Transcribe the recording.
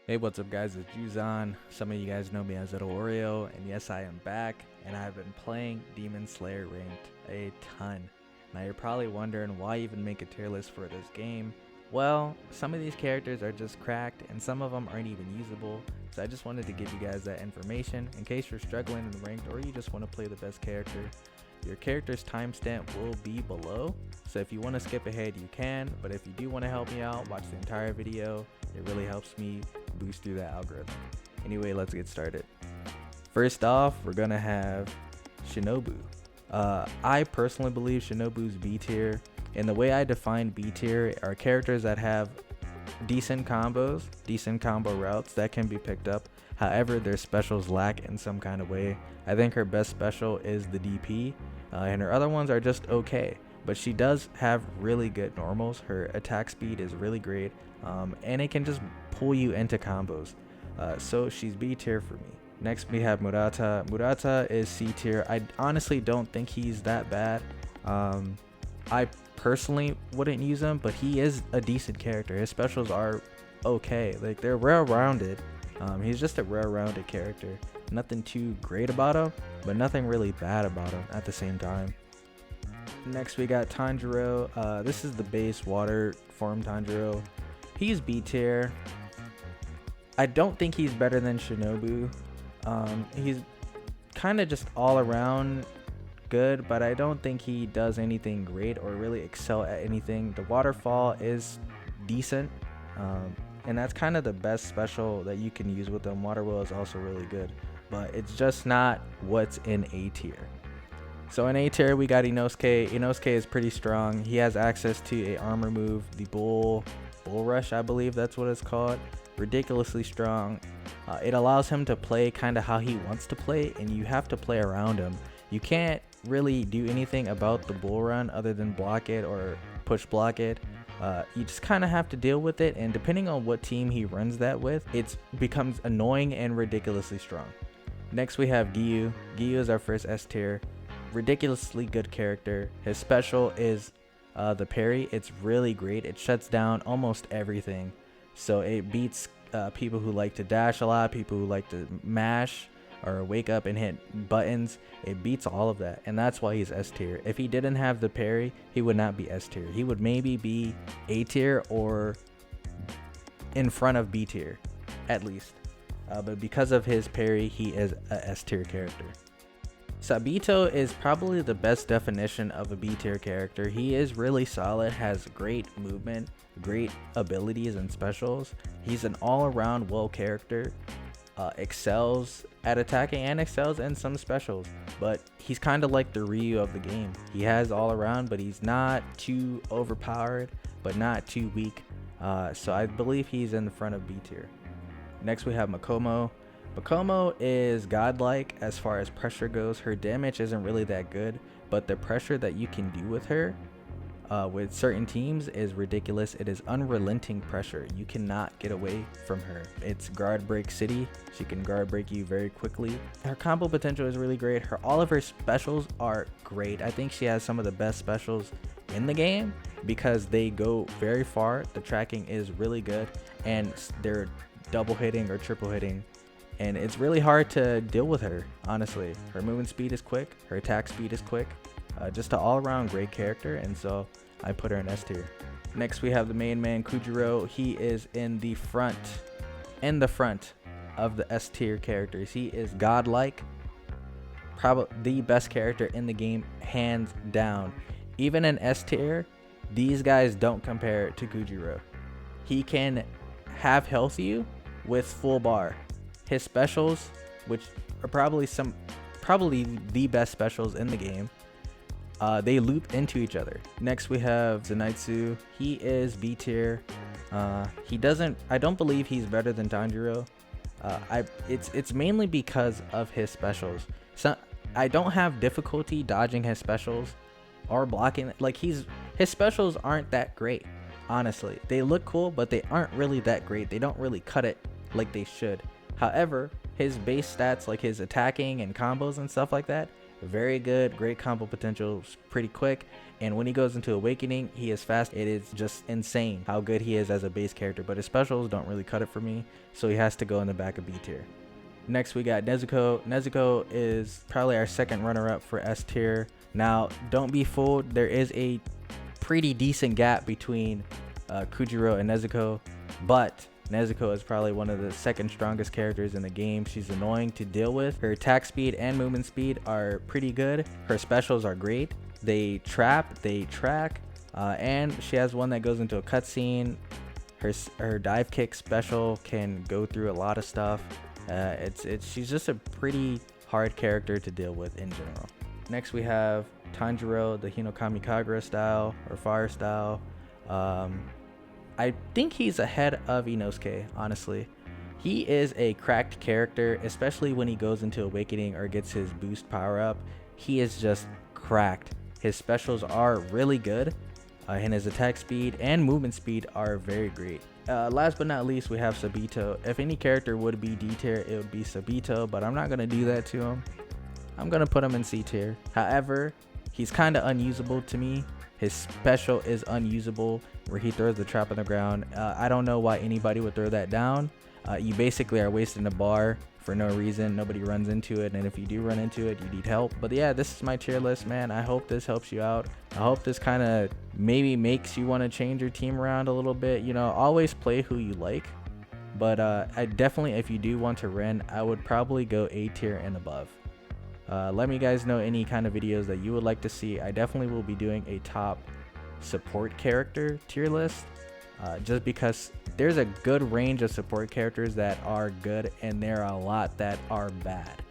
Hey, what's up guys, it's Juzon. Some of you guys know me as Little Oreo, and yes, I am back, and I've been playing Demon Slayer Ranked a ton. Now you're probably wondering why even make a tier list for this game. Well, some of these characters are just cracked, and some of them aren't even usable, so I just wanted to give you guys that information in case you're struggling in Ranked or you just want to play the best character. Your character's timestamp will be below, so if you want to skip ahead you can, but if you do want to help me out, watch the entire video. It really helps me boost through that algorithm. Anyway, let's get started. First off, we're gonna have Shinobu. I personally believe Shinobu's B tier, and the way I define B tier are characters that have decent combos, decent combo routes that can be picked up. However, their specials lack in some kind of way. I think her best special is the DP, and her other ones are just okay. But she does have really good normals. Her attack speed is really great, and it can just pull you into combos. So she's B tier for me. Next we have Murata. Murata is C tier. I honestly don't think he's that bad. I personally wouldn't use him, but he is a decent character. His specials are okay. Like, they're well-rounded. He's just a well-rounded character. Nothing too great about him, but nothing really bad about him at the same time. Next we got Tanjiro. This is the base water form Tanjiro. He's B tier. I don't think he's better than Shinobu. He's kind of just all around good, but I don't think he does anything great or really excel at anything. The waterfall is decent, and that's kind of the best special that you can use with them. Water wheel is also really good, but it's just not what's in A tier. So in A tier we got Inosuke. Inosuke is pretty strong. He has access to a armor move, the bull rush, I believe that's what it's called. Ridiculously strong. It allows him to play kind of how he wants to play, and you have to play around him. You can't really do anything about the bull run other than block it or push block it. You just kind of have to deal with it, and depending on what team he runs that with, it becomes annoying and ridiculously strong. Next we have Giyu. Giyu is our first S tier. Ridiculously good character. His special is the parry. It's really great. It shuts down almost everything, so it beats people who like to dash a lot, people who like to mash or wake up and hit buttons. It beats all of that, and that's why he's S tier. If he didn't have the parry, he would not be S tier. He would maybe be A tier or in front of B tier at least, but because of his parry, he is a S tier character. Sabito is probably the best definition of a B tier character. He is really solid, has great movement, great abilities and specials. He's an all-around well character, excels at attacking and excels in some specials, but he's kind of like the Ryu of the game. He has all around, but he's not too overpowered, but not too weak. So I believe he's in the front of B tier. Next we have Makomo. Makomo is godlike as far as pressure goes. Her damage isn't really that good, but the pressure that you can do with her with certain teams is ridiculous. It is unrelenting pressure. You cannot get away from her. It's guard break city. She can guard break you very quickly. Her combo potential is really great. All of her specials are great. I think she has some of the best specials in the game because they go very far. The tracking is really good, and they're double hitting or triple hitting, and it's really hard to deal with her. Honestly, her movement speed is quick, her attack speed is quick. Just an all-around great character, and so I put her in S tier. Next we have the main man, Kyujuro. He is in the front of the S tier characters. He is godlike, probably the best character in the game, hands down. Even in S tier, these guys don't compare to Kyujuro. He can half health you with full bar. His specials, which are probably the best specials in the game, they loop into each other. Next we have Zenitsu. He is B tier. I don't believe he's better than Tanjiro. It's mainly because of his specials. So I don't have difficulty dodging his specials or blocking. Like, his specials aren't that great. Honestly, they look cool, but they aren't really that great. They don't really cut it like they should. However, his base stats, like his attacking and combos and stuff like that, Very good, great combo potential, pretty quick. And when he goes into Awakening, he is fast. It is just insane how good he is as a base character, but his specials don't really cut it for me, so he has to go in the back of B tier. Next we got Nezuko. Nezuko is probably our second runner-up for S tier. Now, don't be fooled, there is a pretty decent gap between Kyujuro and Nezuko, but Nezuko is probably one of the second strongest characters in the game. She's annoying to deal with. Her attack speed and movement speed are pretty good. Her specials are great. They trap, they track, and she has one that goes into a cutscene. Her dive kick special can go through a lot of stuff. She's just a pretty hard character to deal with in general. Next we have Tanjiro, the Hinokami Kagura style or fire style. I think he's ahead of Inosuke, honestly. He is a cracked character, especially when he goes into Awakening or gets his boost power up. He is just cracked. His specials are really good, and his attack speed and movement speed are very great. Last but not least, we have Sabito. If any character would be D tier, it would be Sabito, but I'm not going to do that to him. I'm going to put him in C tier. However, he's kind of unusable to me. His special is unusable, where he throws the trap on the ground. I don't know why anybody would throw that down. You basically are wasting a bar for no reason. Nobody runs into it, and if you do run into it, you need help. But yeah, this is my tier list, man. I hope this helps you out. I hope this kind of maybe makes you want to change your team around a little bit. You know, always play who you like. But I definitely, if you do want to run, I would probably go A tier and above. Let me guys know any kind of videos that you would like to see. I definitely will be doing a top support character tier list, just because there's a good range of support characters that are good and there are a lot that are bad.